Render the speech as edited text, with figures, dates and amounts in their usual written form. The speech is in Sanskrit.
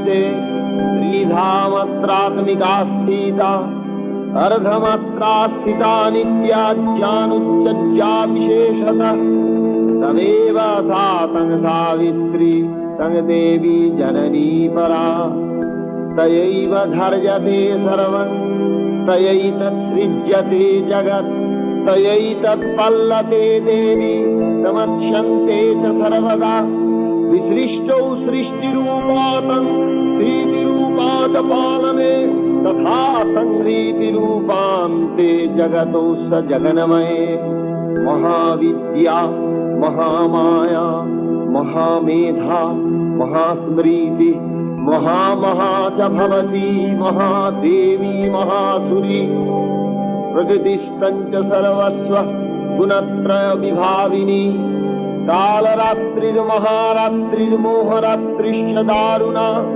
प्रतीयते त्रिधामात्रात्मिका स्थिता अर्धमात्रा स्थिता नित्या ज्ञानोच्चज्या विशेषतः तमेव सा तं सावित्री तं देवी जननी परा तयैव धर्यते सर्वं तयैतत्सृज्यते जगत् तयैतत्पल्लते देवी समक्ष्यन्ते च सर्वदा विसृष्टौ सृष्टिरूपातं स्थितिरूपा च पालने तथा संहृतिरूपान्ते जगतो स जगन्मये महाविद्या महामाया महामेधा महास्मृति महामहा च भवती महादेवी महासुरी प्रकृतिस्तञ्च सर्वस्व गुणत्रय विभाविनी कालरात्रिर्महारात्रिर्मोहरात्रिश्च दारुणा